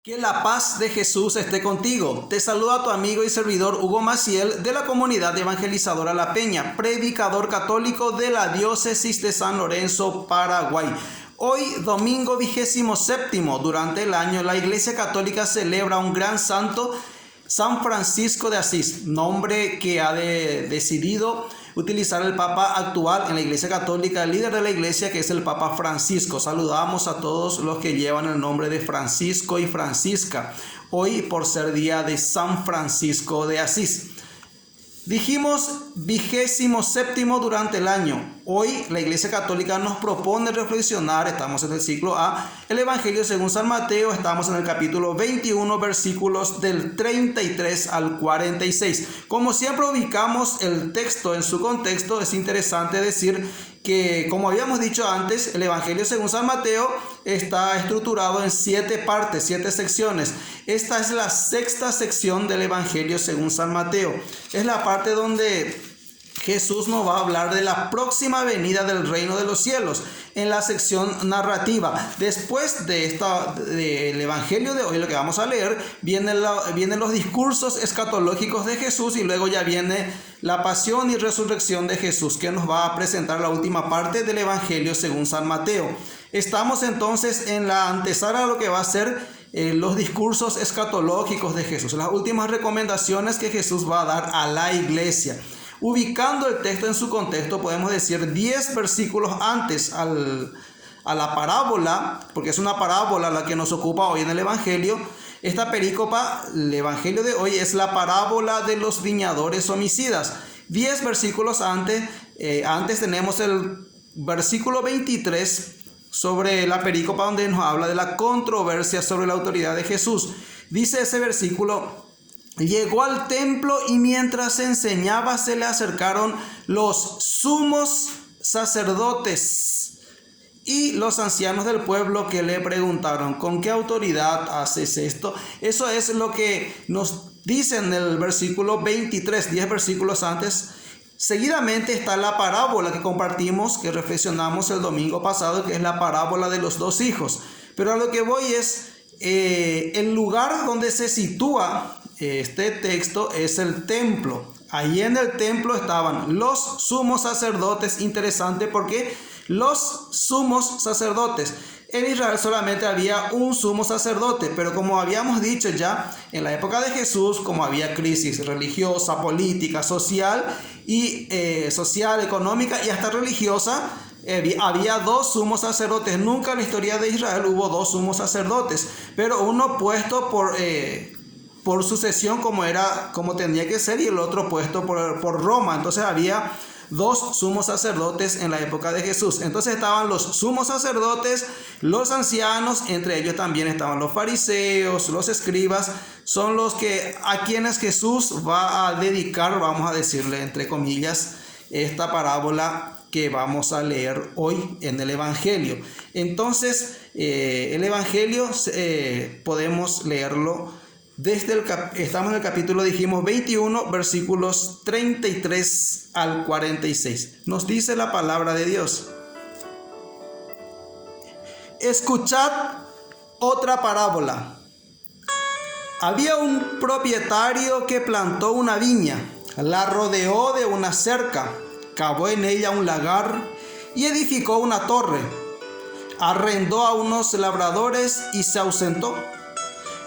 Que la paz de Jesús esté contigo. Te saluda tu amigo y servidor Hugo Maciel de la comunidad evangelizadora La Peña, predicador católico de la diócesis de San Lorenzo, Paraguay. Hoy, domingo 27º, durante el año, la Iglesia Católica celebra un gran santo, San Francisco de Asís, nombre que ha decidido utilizar el Papa actual en la Iglesia Católica, el líder de la Iglesia, que es el Papa Francisco. Saludamos a todos los que llevan el nombre de Francisco y Francisca, hoy por ser día de San Francisco de Asís. Dijimos 27º durante el año. Hoy la Iglesia Católica nos propone reflexionar, estamos en el ciclo A, el Evangelio según San Mateo, estamos en el capítulo 21, versículos del 33 al 46. Como siempre ubicamos el texto en su contexto, es interesante decir que, como habíamos dicho antes, el Evangelio según San Mateo está estructurado en 7 partes, 7 secciones. Esta es la 6ª sección del Evangelio según San Mateo. Es la parte donde Jesús nos va a hablar de la próxima venida del reino de los cielos en la sección narrativa. Después del Evangelio de hoy, lo que vamos a leer, vienen los discursos escatológicos de Jesús y luego ya viene la pasión y resurrección de Jesús, que nos va a presentar la última parte del Evangelio según San Mateo. Estamos entonces en la antesala de lo que va a ser los discursos escatológicos de Jesús, las últimas recomendaciones que Jesús va a dar a la iglesia. Ubicando el texto en su contexto, podemos decir 10 versículos antes a la parábola, porque es una parábola la que nos ocupa hoy en el Evangelio. Esta perícopa, el Evangelio de hoy, es la parábola de los viñadores homicidas. 10 versículos antes tenemos el versículo 23 sobre la perícopa, donde nos habla de la controversia sobre la autoridad de Jesús. Dice ese versículo: llegó al templo y mientras enseñaba se le acercaron los sumos sacerdotes y los ancianos del pueblo, que le preguntaron: ¿con qué autoridad haces esto? Eso es lo que nos dice en el versículo 23, 10 versículos antes. Seguidamente está la parábola que compartimos, que reflexionamos el domingo pasado, que es la parábola de los 2 hijos. Pero a lo que voy es, el lugar donde se sitúa este texto es el templo. Allí en el templo estaban los sumos sacerdotes. Interesante, porque los sumos sacerdotes, en Israel solamente había un sumo sacerdote, pero como habíamos dicho ya, en la época de Jesús, como había crisis religiosa, política, social, económica y hasta religiosa, había 2 sumos sacerdotes. Nunca en la historia de Israel hubo 2 sumos sacerdotes, pero uno puesto por sucesión, como tenía que ser, y el otro puesto por Roma. Entonces había 2 sumos sacerdotes en la época de Jesús. Entonces estaban los sumos sacerdotes, los ancianos, entre ellos también estaban los fariseos, los escribas. Son a quienes Jesús va a dedicar, vamos a decirle entre comillas, esta parábola que vamos a leer hoy en el Evangelio. Entonces, el Evangelio podemos leerlo estamos en el capítulo, dijimos, 21, versículos 33 al 46. Nos dice la palabra de Dios: escuchad otra parábola. Había un propietario que plantó una viña, la rodeó de una cerca, cavó en ella un lagar y edificó una torre. Arrendó a unos labradores y se ausentó.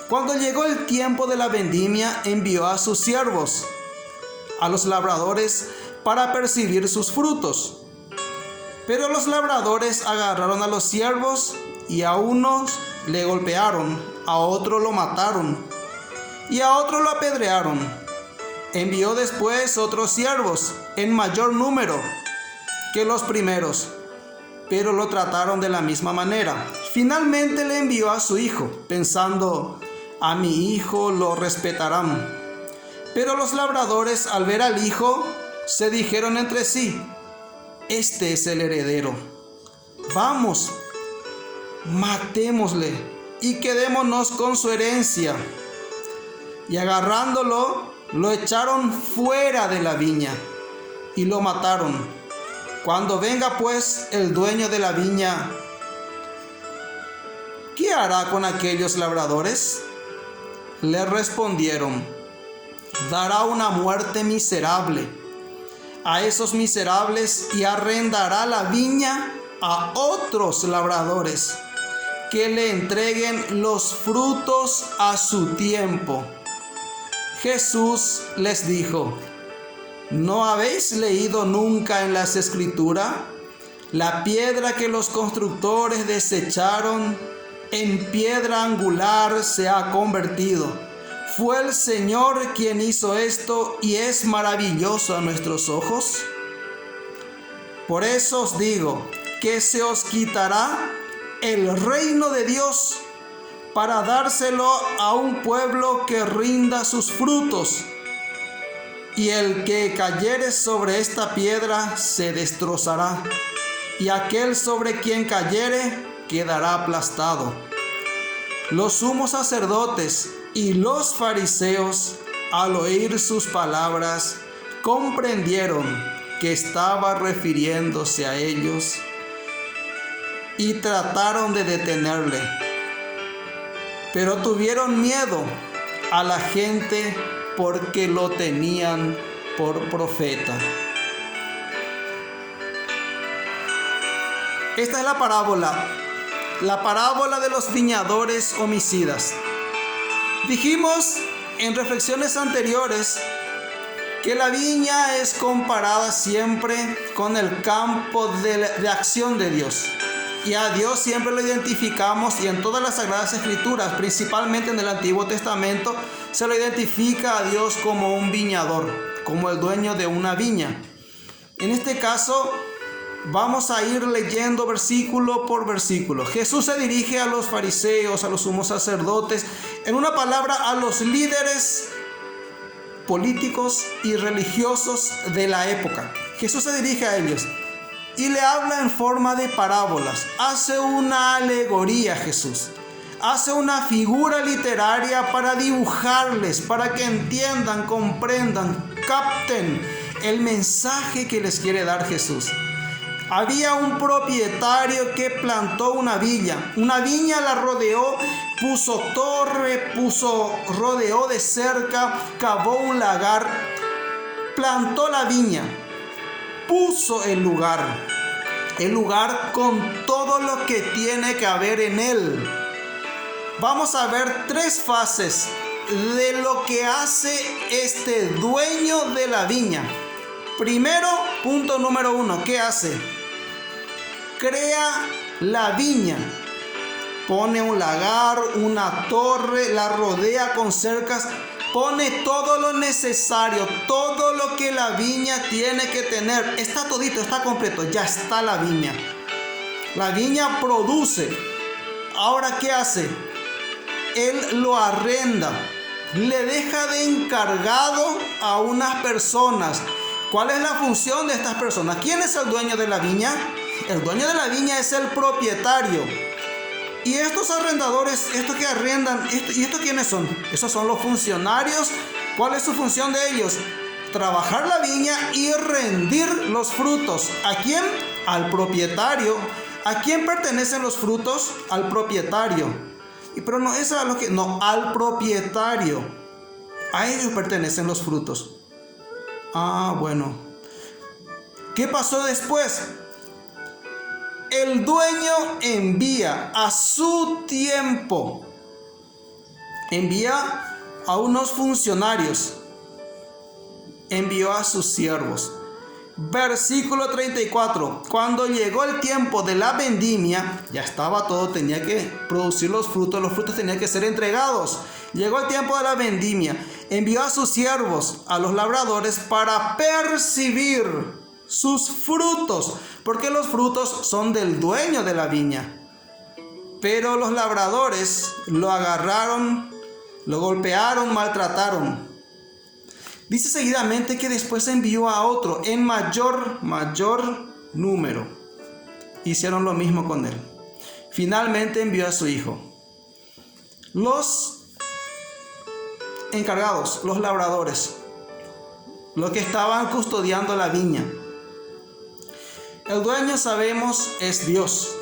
Cuando llegó el tiempo de la vendimia, envió a sus siervos, a los labradores, para percibir sus frutos. Pero los labradores agarraron a los siervos y a unos le golpearon, a otro lo mataron y a otro lo apedrearon. Envió después otros siervos en mayor número que los primeros, pero lo trataron de la misma manera. Finalmente le envió a su hijo, pensando: a mi hijo lo respetarán. Pero los labradores, al ver al hijo, se dijeron entre sí: este es el heredero. Vamos, matémosle y quedémonos con su herencia. Y agarrándolo, lo echaron fuera de la viña y lo mataron. Cuando venga pues el dueño de la viña, ¿qué hará con aquellos labradores? Le respondieron: dará una muerte miserable a esos miserables y arrendará la viña a otros labradores que le entreguen los frutos a su tiempo. Jesús les dijo: ¿no habéis leído nunca en las Escrituras? La piedra que los constructores desecharon en piedra angular se ha convertido. ¿Fue el Señor quien hizo esto y es maravilloso a nuestros ojos? Por eso os digo que se os quitará el reino de Dios para dárselo a un pueblo que rinda sus frutos. Y el que cayere sobre esta piedra se destrozará, y aquel sobre quien cayere quedará aplastado. Los sumos sacerdotes y los fariseos, al oír sus palabras, comprendieron que estaba refiriéndose a ellos y trataron de detenerle. Pero tuvieron miedo a la gente porque lo tenían por profeta. Esta es la parábola de los viñadores homicidas. Dijimos en reflexiones anteriores que la viña es comparada siempre con el campo de acción de Dios. Y a Dios siempre lo identificamos, y en todas las Sagradas Escrituras, principalmente en el Antiguo Testamento, se lo identifica a Dios como un viñador, como el dueño de una viña. En este caso, vamos a ir leyendo versículo por versículo. Jesús se dirige a los fariseos, a los sumos sacerdotes, en una palabra, a los líderes políticos y religiosos de la época. Jesús se dirige a ellos y le habla en forma de parábolas. Hace una alegoría Jesús. Hace una figura literaria para dibujarles, para que entiendan, comprendan, capten el mensaje que les quiere dar Jesús. Había un propietario que plantó una viña. Una viña la rodeó, puso torre, rodeó de cerca, cavó un lagar, plantó la viña, puso el lugar con todo lo que tiene que haber en él. Vamos a ver 3 fases de lo que hace este dueño de la viña. Primero, punto número 1, ¿qué hace? Crea la viña, pone un lagar, una torre, la rodea con cercas, pone todo lo necesario, todo lo que la viña tiene que tener. Está todito, está completo, ya está la viña. La viña produce. Ahora, ¿qué hace? Él lo arrenda, le deja de encargado a unas personas. ¿Cuál es la función de estas personas? ¿Quién es el dueño de la viña? El dueño de la viña es el propietario. Y estos arrendadores, estos que arrendan, ¿y estos quiénes son? Esos son los funcionarios. ¿Cuál es su función de ellos? Trabajar la viña y rendir los frutos. ¿A quién? Al propietario. ¿A quién pertenecen los frutos? Al propietario. Pero no, eso es lo que, no, al propietario. A ellos pertenecen los frutos. Bueno. ¿Qué pasó después? El dueño envía a su tiempo, envía a unos funcionarios, envió a sus siervos. Versículo 34. Cuando llegó el tiempo de la vendimia, ya estaba todo, tenía que producir los frutos tenían que ser entregados. Llegó el tiempo de la vendimia, envió a sus siervos, a los labradores, para percibir sus frutos, porque los frutos son del dueño de la viña. Pero los labradores lo agarraron, lo golpearon, maltrataron. Dice seguidamente que después envió a otro en mayor número. Hicieron lo mismo con él. Finalmente envió a su hijo. Los encargados, los labradores, los que estaban custodiando la viña. El dueño, sabemos, es Dios.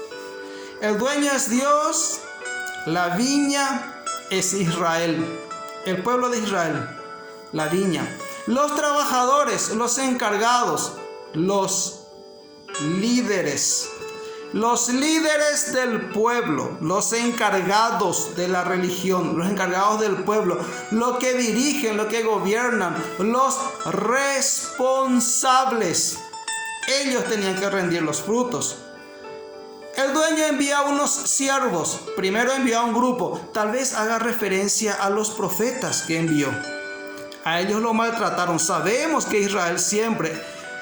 El dueño es Dios La viña es Israel, el pueblo de Israel, la viña. Los trabajadores, los encargados, los líderes del pueblo, los encargados de la religión, los encargados del pueblo, los que dirigen, los que gobiernan, los responsables. Ellos tenían que rendir los frutos. El dueño envía a unos siervos. Primero envió a un grupo. Tal vez haga referencia a los profetas que envió. A ellos lo maltrataron. Sabemos que Israel siempre,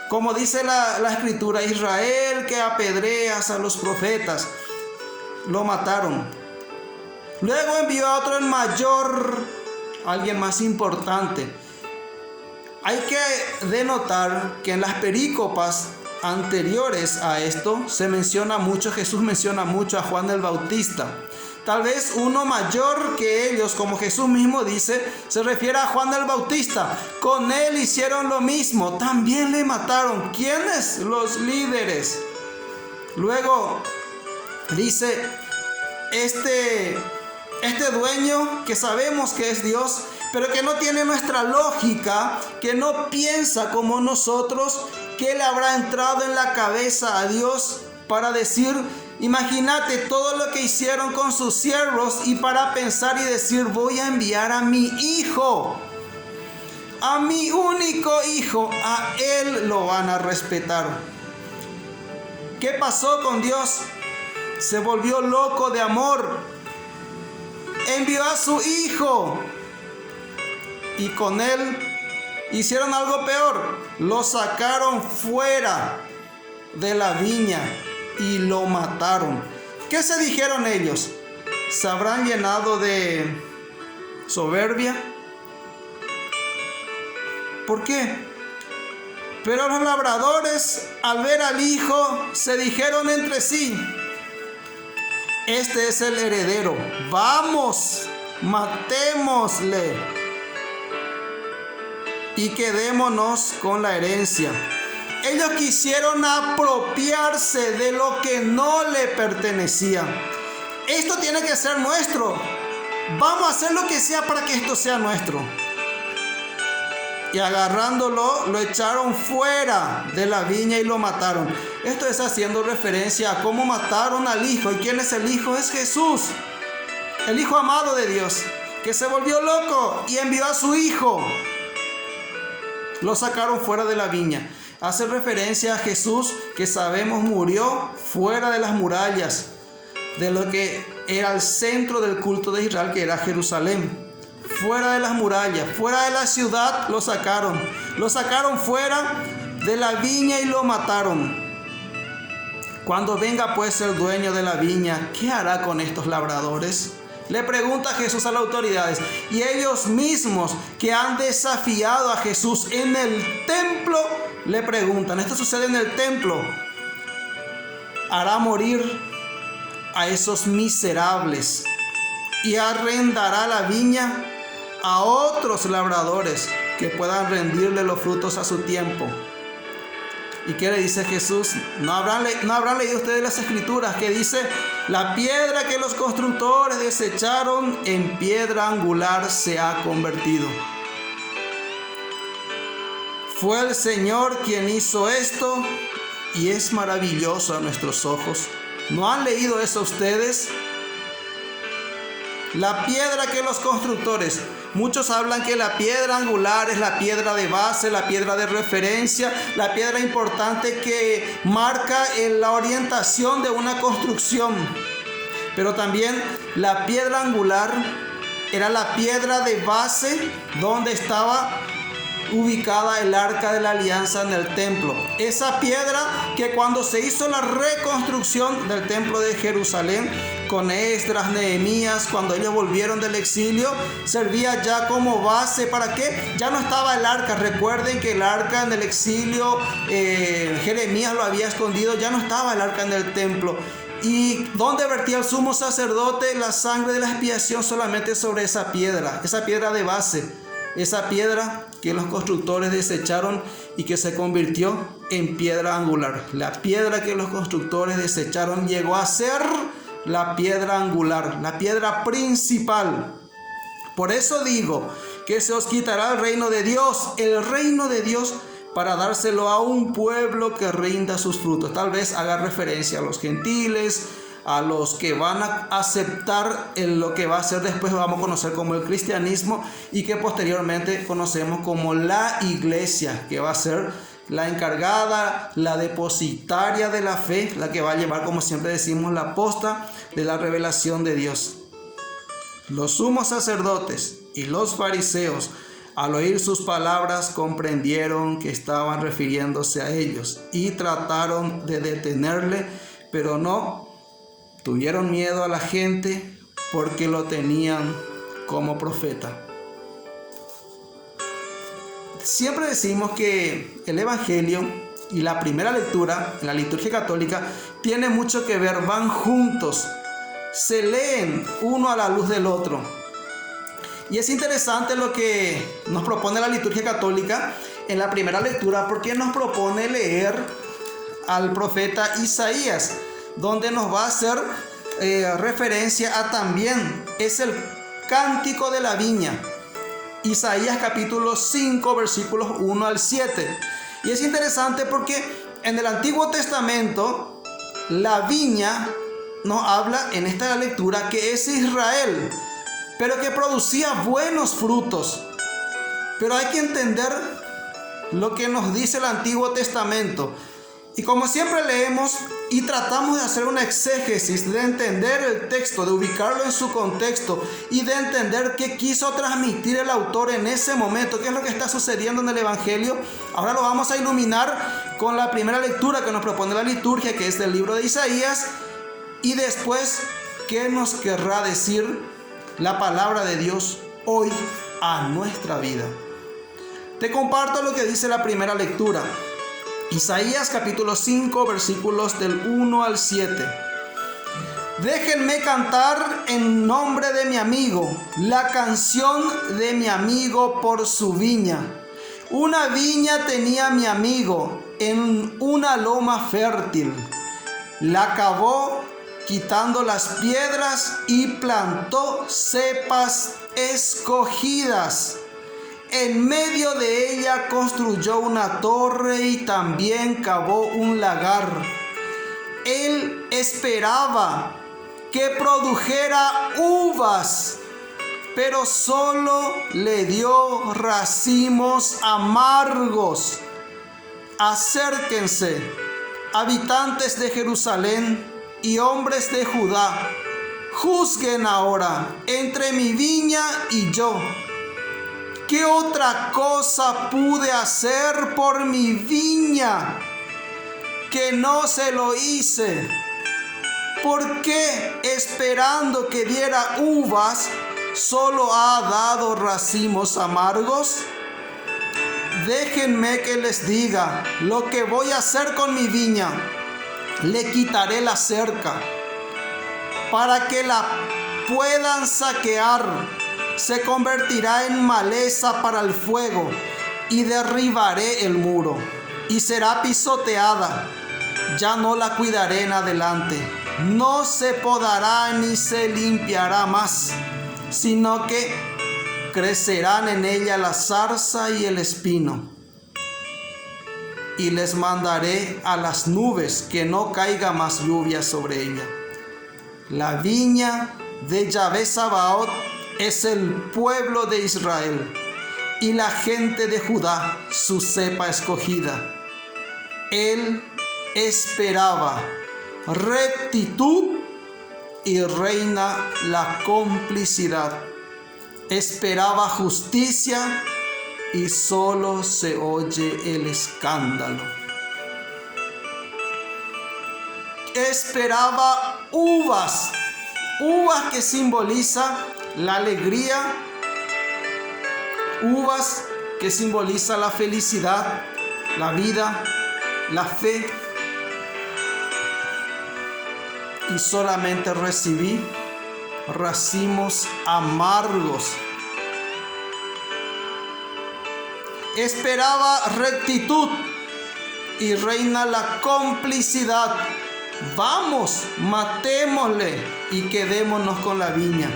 como dice la escritura, Israel que apedreas a los profetas, lo mataron. Luego envió a otro, el mayor, alguien más importante. Hay que denotar que en las perícopas anteriores a esto se menciona mucho, Jesús menciona mucho a Juan el Bautista. Tal vez uno mayor que ellos, como Jesús mismo dice, se refiere a Juan el Bautista. Con él hicieron lo mismo, también le mataron. ¿Quiénes? Los líderes. Luego dice, este dueño que sabemos que es Dios, pero que no tiene nuestra lógica, que no piensa como nosotros, ¿qué le habrá entrado en la cabeza a Dios para decir, imagínate todo lo que hicieron con sus siervos, y para pensar y decir, voy a enviar a mi hijo, a mi único hijo, a él lo van a respetar? ¿Qué pasó con Dios? Se volvió loco de amor, envió a su hijo, y con él hicieron algo peor, lo sacaron fuera de la viña y lo mataron. ¿Qué se dijeron ellos? ¿Se habrán llenado de soberbia? ¿Por qué? Pero los labradores, al ver al hijo, se dijeron entre sí, este es el heredero, vamos, matémosle y quedémonos con la herencia. Ellos quisieron apropiarse de lo que no le pertenecía. Esto tiene que ser nuestro. Vamos a hacer lo que sea para que esto sea nuestro. Y agarrándolo, lo echaron fuera de la viña y lo mataron. Esto es haciendo referencia a cómo mataron al hijo. ¿Y quién es el hijo? Es Jesús, el hijo amado de Dios, que se volvió loco y envió a su hijo. Lo sacaron fuera de la viña. Hace referencia a Jesús, que sabemos murió fuera de las murallas, de lo que era el centro del culto de Israel, que era Jerusalén. Fuera de las murallas, fuera de la ciudad lo sacaron. Lo sacaron fuera de la viña y lo mataron. Cuando venga pues el dueño de la viña, ¿qué hará con estos labradores? Le pregunta Jesús a las autoridades, y ellos mismos que han desafiado a Jesús en el templo, le preguntan, esto sucede en el templo, hará morir a esos miserables y arrendará la viña a otros labradores que puedan rendirle los frutos a su tiempo. ¿Y qué le dice Jesús? ¿No habrán leído ustedes las escrituras que dice, la piedra que los constructores desecharon en piedra angular se ha convertido? Fue el Señor quien hizo esto y es maravilloso a nuestros ojos. ¿No han leído eso ustedes? La piedra que los constructores, muchos hablan que la piedra angular es la piedra de base, la piedra de referencia, la piedra importante que marca la orientación de una construcción. Pero también la piedra angular era la piedra de base donde estaba ubicada el arca de la alianza en el templo. Esa piedra que cuando se hizo la reconstrucción del templo de Jerusalén con Esdras, Nehemías, cuando ellos volvieron del exilio, servía ya como base. ¿Para qué? Ya no estaba el arca. Recuerden que el arca en el exilio, Jeremías lo había escondido, ya no estaba el arca en el templo. ¿Y dónde vertía el sumo sacerdote la sangre de la expiación? Solamente sobre esa piedra de base, esa piedra que los constructores desecharon y que se convirtió en piedra angular. La piedra que los constructores desecharon llegó a ser la piedra angular, la piedra principal. Por eso digo que se os quitará el reino de Dios, para dárselo a un pueblo que rinda sus frutos. Tal vez haga referencia a los gentiles, a los que van a aceptar lo que va a ser después vamos a conocer como el cristianismo, y que posteriormente conocemos como la iglesia, que va a ser la encargada, la depositaria de la fe, la que va a llevar, como siempre decimos, la posta de la revelación de Dios. Los sumos sacerdotes y los fariseos, al oír sus palabras, comprendieron que estaban refiriéndose a ellos y trataron de detenerle, pero no tuvieron miedo a la gente porque lo tenían como profeta. Siempre decimos que el Evangelio y la primera lectura en la liturgia católica tiene mucho que ver, van juntos, se leen uno a la luz del otro. Y es interesante lo que nos propone la liturgia católica en la primera lectura, porque nos propone leer al profeta Isaías, donde nos va a hacer referencia a también, es el cántico de la viña. Isaías capítulo 5 versículos 1 al 7. Y es interesante porque en el Antiguo Testamento la viña nos habla en esta lectura que es Israel, pero que producía buenos frutos. Pero hay que entender lo que nos dice el Antiguo Testamento. Y como siempre leemos y tratamos de hacer una exégesis, de entender el texto, de ubicarlo en su contexto y de entender qué quiso transmitir el autor en ese momento, qué es lo que está sucediendo en el Evangelio. Ahora lo vamos a iluminar con la primera lectura que nos propone la liturgia, que es del libro de Isaías, y después qué nos querrá decir la palabra de Dios hoy a nuestra vida. Te comparto lo que dice la primera lectura. Isaías capítulo 5 versículos del 1 al 7. Déjenme cantar en nombre de mi amigo, la canción de mi amigo por su viña. Una viña tenía mi amigo en una loma fértil. La cavó quitando las piedras y plantó cepas escogidas. En medio de ella construyó una torre y también cavó un lagar. Él esperaba que produjera uvas, pero solo le dio racimos amargos. Acérquense, habitantes de Jerusalén y hombres de Judá, juzguen ahora entre mi viña y yo. ¿Qué otra cosa pude hacer por mi viña que no se lo hice? ¿Por qué, esperando que diera uvas, solo ha dado racimos amargos? Déjenme que les diga lo que voy a hacer con mi viña. Le quitaré la cerca para que la puedan saquear. Se convertirá en maleza para el fuego y derribaré el muro y será pisoteada. Ya no la cuidaré en adelante. No se podará ni se limpiará más, sino que crecerán en ella la zarza y el espino. Y les mandaré a las nubes que no caiga más lluvia sobre ella. La viña de Yahvé Sabaoth es el pueblo de Israel y la gente de Judá su cepa escogida. Él esperaba rectitud y reina la complicidad. Esperaba justicia y solo se oye el escándalo. Esperaba uvas que simboliza la alegría, uvas que simboliza la felicidad, la vida, la fe. Y solamente recibí racimos amargos. Esperaba rectitud y reina la complicidad. vamos, matémosle y quedémonos con la viña.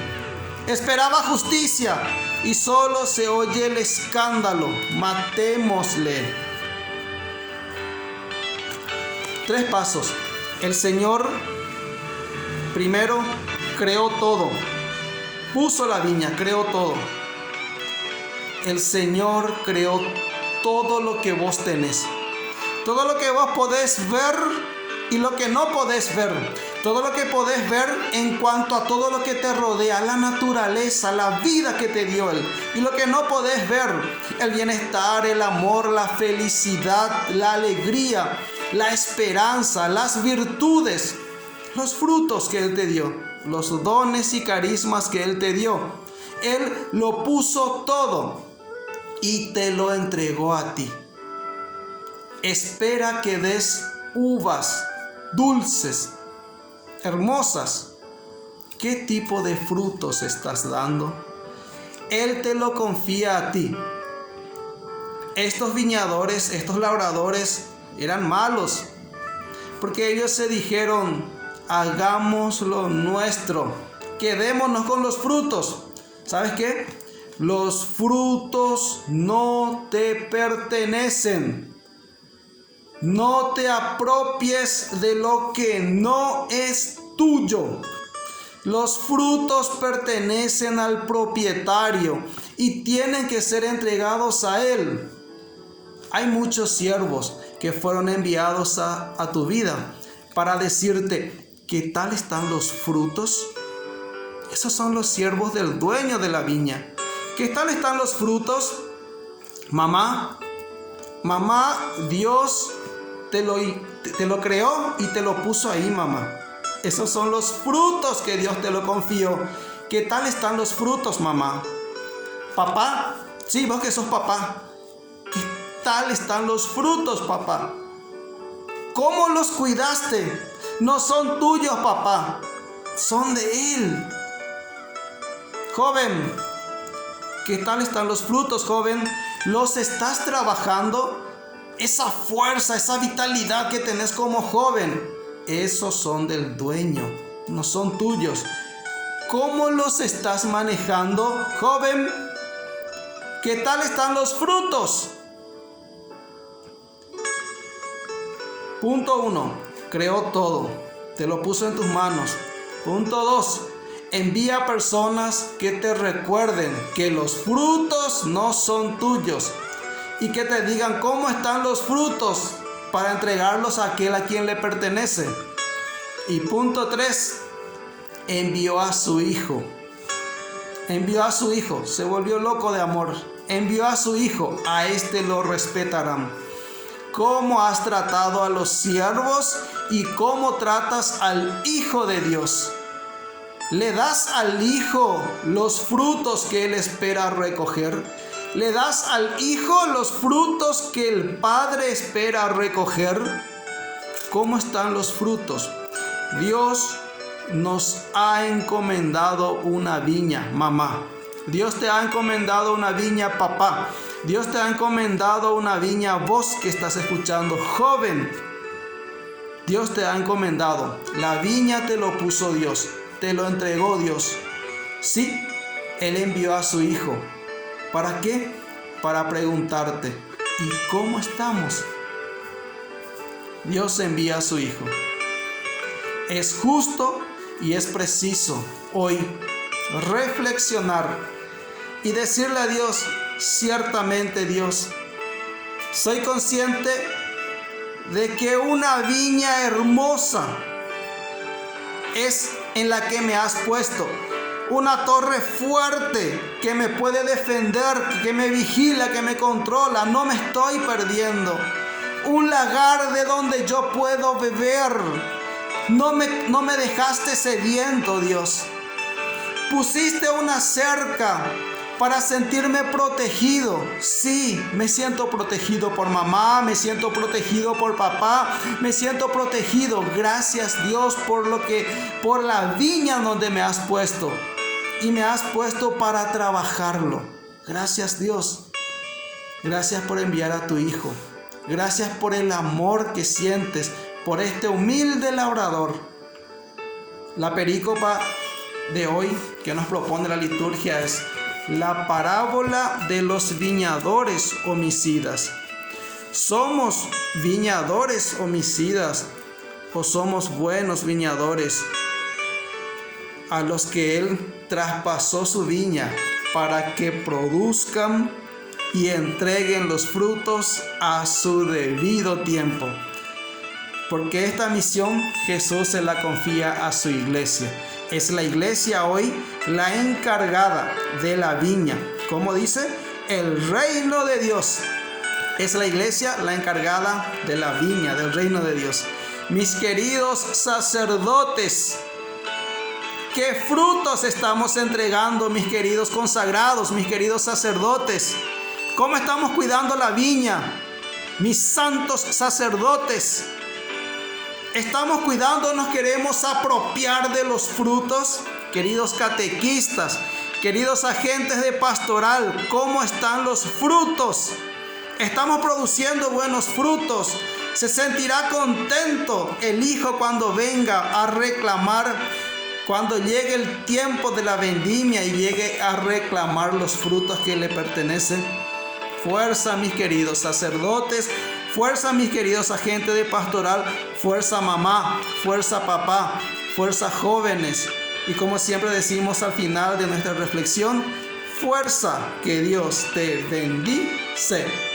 Esperaba justicia y solo se oye el escándalo, matémosle. 3 pasos. El Señor primero creó todo, puso la viña, creó todo. El Señor creó todo lo que vos tenés, todo lo que vos podés ver y lo que no podés ver, todo lo que podés ver en cuanto a todo lo que te rodea, la naturaleza, la vida que te dio Él, y lo que no podés ver, el bienestar, el amor, la felicidad, la alegría, la esperanza, las virtudes, los frutos que Él te dio, los dones y carismas que Él te dio. Él lo puso todo y te lo entregó a ti. Espera que des uvas dulces, hermosas. ¿Qué tipo de frutos estás dando? Él te lo confía a ti. Estos viñadores, estos labradores eran malos, porque ellos se dijeron: hagamos lo nuestro, quedémonos con los frutos. ¿Sabes qué? Los frutos no te pertenecen. No te apropies de lo que no es tuyo. Los frutos pertenecen al propietario y tienen que ser entregados a Él. Hay muchos siervos que fueron enviados a tu vida para decirte: ¿qué tal están los frutos? Esos son los siervos del dueño de la viña. ¿Qué tal están los frutos? Mamá, Dios te lo creó y te lo puso ahí, mamá. Esos son los frutos que Dios te lo confió. ¿Qué tal están los frutos, mamá? Papá, sí, vos que sos papá. ¿Qué tal están los frutos, papá? ¿Cómo los cuidaste? No son tuyos, papá. Son de Él. Joven, ¿qué tal están los frutos, joven? ¿Los estás trabajando? Esa fuerza, esa vitalidad que tenés como joven, esos son del dueño, no son tuyos. ¿Cómo los estás manejando, joven? ¿Qué tal están los frutos? Punto 1. Creó todo, te lo puso en tus manos. Punto 2. Envía personas que te recuerden que los frutos no son tuyos y que te digan cómo están los frutos para entregarlos a aquel a quien le pertenece. Y punto 3. Envió a su hijo. Envió a su hijo. Se volvió loco de amor. Envió a su hijo. A este lo respetarán. ¿Cómo has tratado a los siervos y cómo tratas al Hijo de Dios? ¿Le das al Hijo los frutos que Él espera recoger? ¿Le das al Hijo los frutos que el Padre espera recoger? ¿Cómo están los frutos? Dios nos ha encomendado una viña, mamá. Dios te ha encomendado una viña, papá. Dios te ha encomendado una viña, vos que estás escuchando, joven. Dios te ha encomendado. La viña te lo puso Dios. Te lo entregó Dios. Sí, Él envió a su Hijo. ¿Para qué? Para preguntarte: ¿y cómo estamos? Dios envía a su Hijo. Es justo y es preciso hoy reflexionar y decirle a Dios: ciertamente, Dios, soy consciente de que una viña hermosa es en la que me has puesto, una torre fuerte que me puede defender, que me vigila, que me controla. No me estoy perdiendo. Un lagar de donde yo puedo beber. No me dejaste sediento, Dios. Pusiste una cerca para sentirme protegido. Sí, me siento protegido por mamá, me siento protegido por papá, me siento protegido. Gracias, Dios, por la viña donde me has puesto. Y me has puesto para trabajarlo. Gracias, Dios. Gracias por enviar a tu Hijo. Gracias por el amor que sientes por este humilde labrador. La perícopa de hoy que nos propone la liturgia es la parábola de los viñadores homicidas. ¿Somos viñadores homicidas o somos buenos viñadores a los que Él traspasó su viña para que produzcan y entreguen los frutos a su debido tiempo? Porque esta misión Jesús se la confía a su iglesia. Es la iglesia hoy la encargada de la viña. Como dice, el reino de Dios. Es la iglesia la encargada de la viña, del reino de Dios. Mis queridos sacerdotes, ¿qué frutos estamos entregando, mis queridos consagrados, mis queridos sacerdotes? ¿Cómo estamos cuidando la viña, mis santos sacerdotes? ¿Estamos cuidando, nos queremos apropiar de los frutos? Queridos catequistas, queridos agentes de pastoral, ¿cómo están los frutos? ¿Estamos produciendo buenos frutos? ¿Se sentirá contento el hijo cuando venga a reclamar, cuando llegue el tiempo de la vendimia y llegue a reclamar los frutos que le pertenecen? Fuerza, mis queridos sacerdotes, fuerza, mis queridos agentes de pastoral, fuerza mamá, fuerza papá, fuerza jóvenes. Y como siempre decimos al final de nuestra reflexión, fuerza, que Dios te bendice.